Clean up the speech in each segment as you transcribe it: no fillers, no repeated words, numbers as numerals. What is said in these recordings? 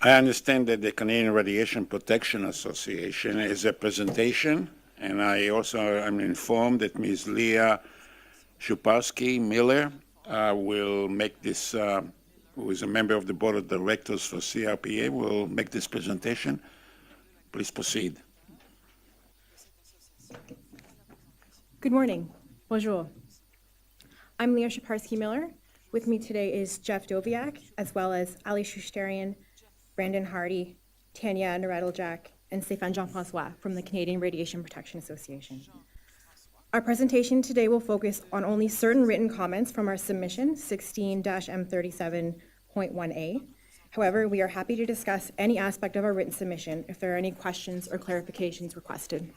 I understand that the Canadian Radiation Protection Association is a presentation, and I also am informed that Ms. Leah Szuparski-Miller will make this, who is a member of the Board of Directors for CRPA, will make this presentation. Please proceed. Good morning. Bonjour. I'm Leah Szuparski-Miller. With me today is Jeff Doviak, as well as Ali Shusterian, Brandon Hardy, Tanya Naradil-Jack, and Stéphane Jean-Francois from the Canadian Radiation Protection Association. Our presentation today will focus on only certain written comments from our submission, 16-M37.1A. However, we are happy to discuss any aspect of our written submission if there are any questions or clarifications requested.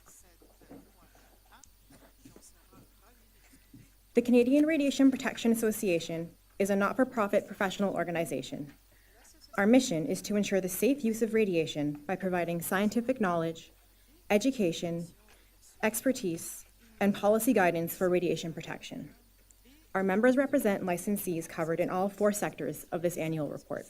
The Canadian Radiation Protection Association is a not-for-profit professional organization. Our mission is to ensure the safe use of radiation by providing scientific knowledge, education, expertise, and policy guidance for radiation protection. Our members represent licensees covered in all 4 sectors of this annual report.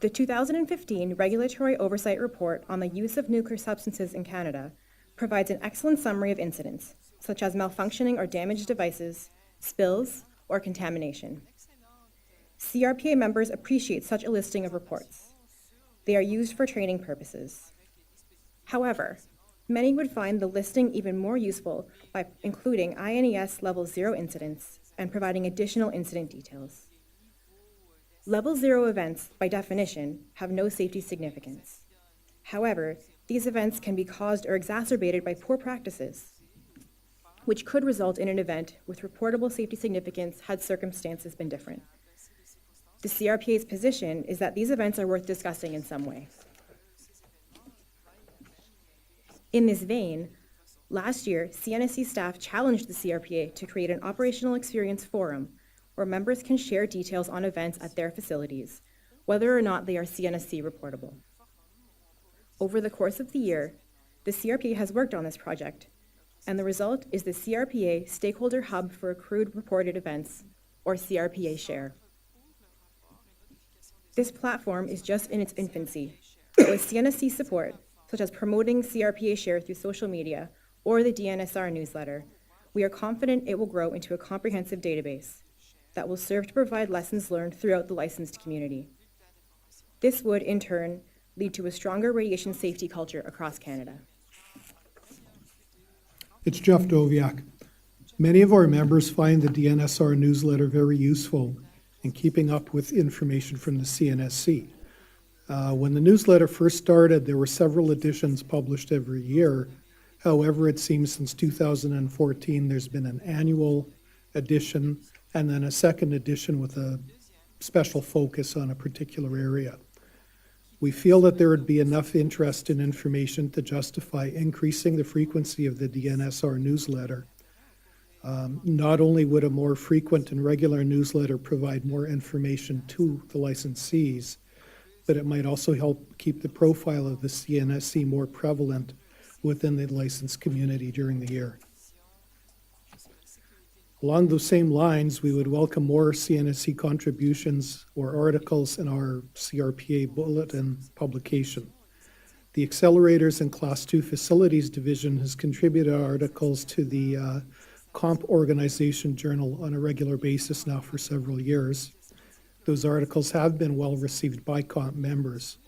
The 2015 Regulatory Oversight Report on the Use of Nuclear Substances in Canada provides an excellent summary of incidents, such as malfunctioning or damaged devices, spills, or contamination. CRPA members appreciate such a listing of reports. They are used for training purposes. However, many would find the listing even more useful by including INES Level 0 incidents and providing additional incident details. Level 0 events, by definition, have no safety significance. However, these events can be caused or exacerbated by poor practices, which could result in an event with reportable safety significance had circumstances been different. The CRPA's position is that these events are worth discussing in some way. In this vein, last year, CNSC staff challenged the CRPA to create an operational experience forum where members can share details on events at their facilities, whether or not they are CNSC reportable. Over the course of the year, the CRPA has worked on this project, and the result is the CRPA Stakeholder Hub for Accrued Reported Events, or CRPA Share. This platform is just in its infancy, but with CNSC support, such as promoting CRPA Share through social media or the DNSR newsletter, we are confident it will grow into a comprehensive database that will serve to provide lessons learned throughout the licensed community. This would, in turn, lead to a stronger radiation safety culture across Canada. It's Jeff Doviak. Many of our members find the DNSR newsletter very useful in keeping up with information from the CNSC. When the newsletter first started, there were several editions published every year. However, it seems since 2014, there's been an annual edition and then a second edition with a special focus on a particular area. We feel that there would be enough interest in information to justify increasing the frequency of the DNSR newsletter. Not only would a more frequent and regular newsletter provide more information to the licensees, but it might also help keep the profile of the CNSC more prevalent within the licensed community during the year. Along those same lines, we would welcome more CNSC contributions or articles in our CRPA bulletin publication. The Accelerators and Class 2 Facilities Division has contributed articles to the Comp Organization Journal on a regular basis now for several years. Those articles have been well received by Comp members.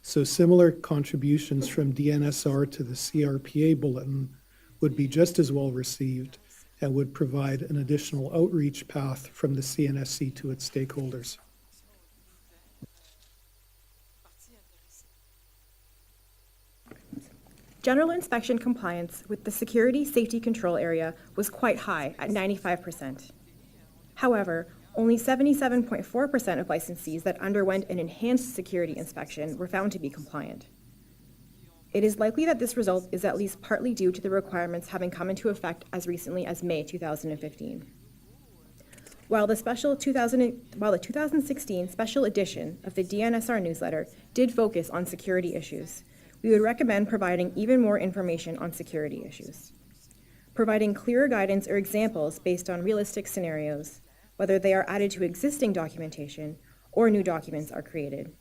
So similar contributions from DNSR to the CRPA bulletin would be just as well received and would provide an additional outreach path from the CNSC to its stakeholders. General inspection compliance with the security safety control area was quite high at 95%. However, only 77.4% of licensees that underwent an enhanced security inspection were found to be compliant. It is likely that this result is at least partly due to the requirements having come into effect as recently as May 2015. While the 2016 special edition of the DNSR newsletter did focus on security issues, we would recommend providing even more information on security issues. Providing clearer guidance or examples based on realistic scenarios whether they are added to existing documentation or new documents are created.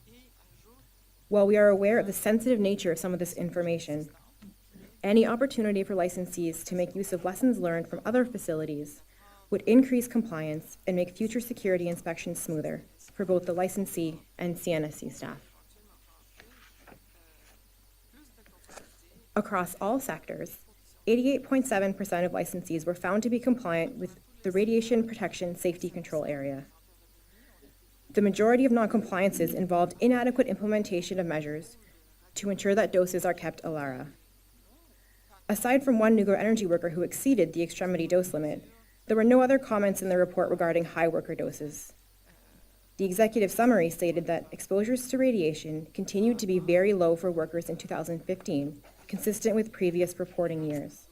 While we are aware of the sensitive nature of some of this information, any opportunity for licensees to make use of lessons learned from other facilities would increase compliance and make future security inspections smoother for both the licensee and CNSC staff. Across all sectors, 88.7% of licensees were found to be compliant with the Radiation Protection Safety Control Area. The majority of non-compliances involved inadequate implementation of measures to ensure that doses are kept ALARA. Aside from one nuclear energy worker who exceeded the extremity dose limit, there were no other comments in the report regarding high worker doses. The executive summary stated that exposures to radiation continued to be very low for workers in 2015, consistent with previous reporting years.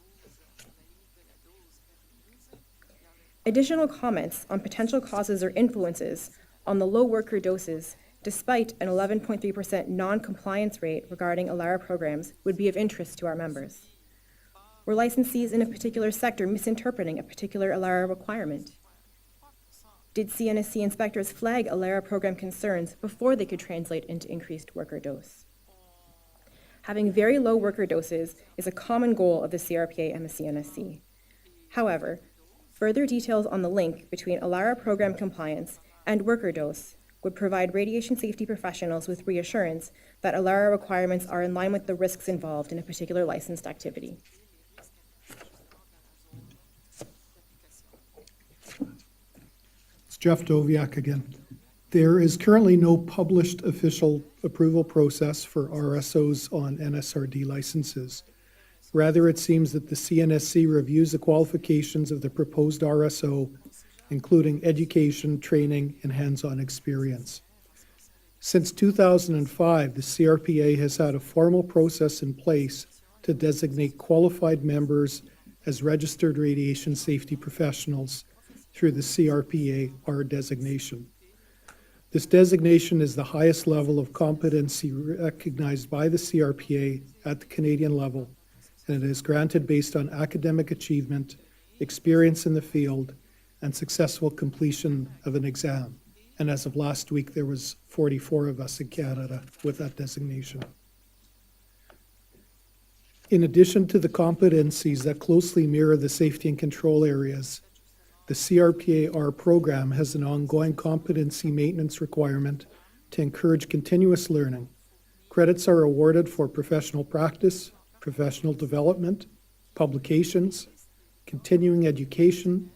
Additional comments on potential causes or influences on the low worker doses, despite an 11.3% non-compliance rate regarding ALARA programs, would be of interest to our members. Were licensees in a particular sector misinterpreting a particular ALARA requirement? Did CNSC inspectors flag ALARA program concerns before they could translate into increased worker dose? Having very low worker doses is a common goal of the CRPA and the CNSC. However, further details on the link between ALARA program compliance and worker dose would provide radiation safety professionals with reassurance that ALARA requirements are in line with the risks involved in a particular licensed activity. It's Jeff Doviak again. There is currently no published official approval process for RSOs on NSRD licenses. Rather, it seems that the CNSC reviews the qualifications of the proposed RSO, including education, training, and hands-on experience. Since 2005, the CRPA has had a formal process in place to designate qualified members as registered radiation safety professionals through the CRPA-R designation. This designation is the highest level of competency recognized by the CRPA at the Canadian level, and it is granted based on academic achievement, experience in the field, and successful completion of an exam. And as of last week, there was 44 of us in Canada with that designation. In addition to the competencies that closely mirror the safety and control areas, the CRPA-R program has an ongoing competency maintenance requirement to encourage continuous learning. Credits are awarded for professional practice, professional development, publications, continuing education,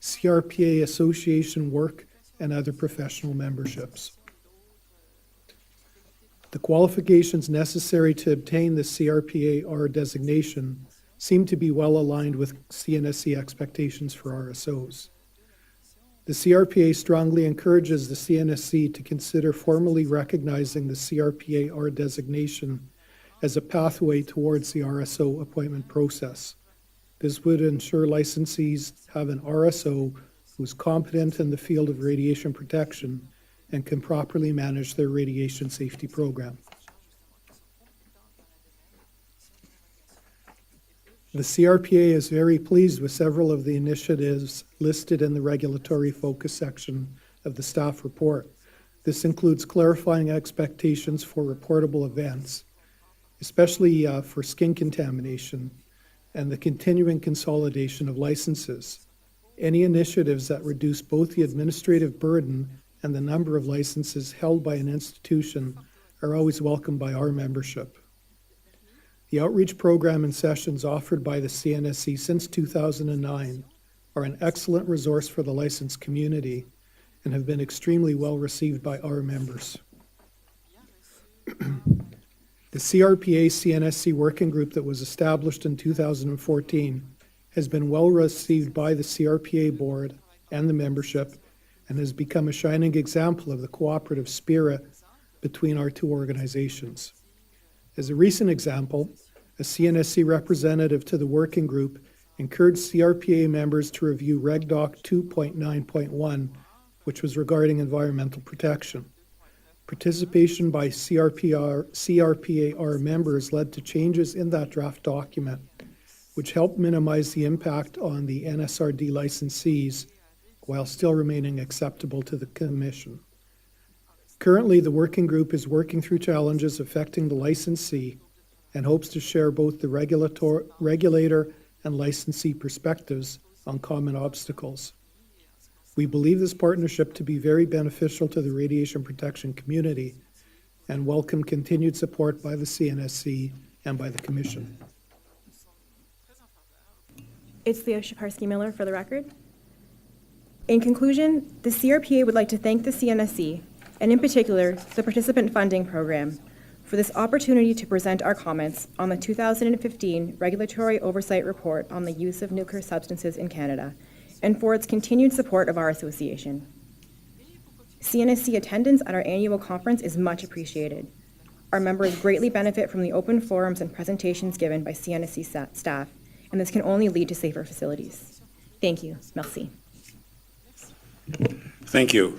CRPA association work, and other professional memberships. The qualifications necessary to obtain the CRPA-R designation seem to be well aligned with CNSC expectations for RSOs. The CRPA strongly encourages the CNSC to consider formally recognizing the CRPA-R designation as a pathway towards the RSO appointment process. This would ensure licensees have an RSO who is competent in the field of radiation protection and can properly manage their radiation safety program. The CRPA is very pleased with several of the initiatives listed in the regulatory focus section of the staff report. This includes clarifying expectations for reportable events, especially for skin contamination, and the continuing consolidation of licenses. Any initiatives that reduce both the administrative burden and the number of licenses held by an institution are always welcomed by our membership. The outreach program and sessions offered by the CNSC since 2009 are an excellent resource for the licensed community and have been extremely well received by our members. The CRPA CNSC working group that was established in 2014 has been well received by the CRPA board and the membership and has become a shining example of the cooperative spirit between our two organizations. As a recent example, a CNSC representative to the working group encouraged CRPA members to review Reg Doc 2.9.1, which was regarding environmental protection. Participation by CRPA-R members led to changes in that draft document, which helped minimize the impact on the NSRD licensees while still remaining acceptable to the Commission. Currently, the working group is working through challenges affecting the licensee and hopes to share both the regulator and licensee perspectives on common obstacles. We believe this partnership to be very beneficial to the radiation protection community and welcome continued support by the CNSC and by the Commission. It's Leah Shaparsky-Miller for the record. In conclusion, the CRPA would like to thank the CNSC, and in particular, the Participant Funding Program, for this opportunity to present our comments on the 2015 Regulatory Oversight Report on the Use of Nuclear Substances in Canada, and for its continued support of our association. CNSC attendance at our annual conference is much appreciated. Our members greatly benefit from the open forums and presentations given by CNSC staff, and this can only lead to safer facilities. Thank you. Merci. Thank you.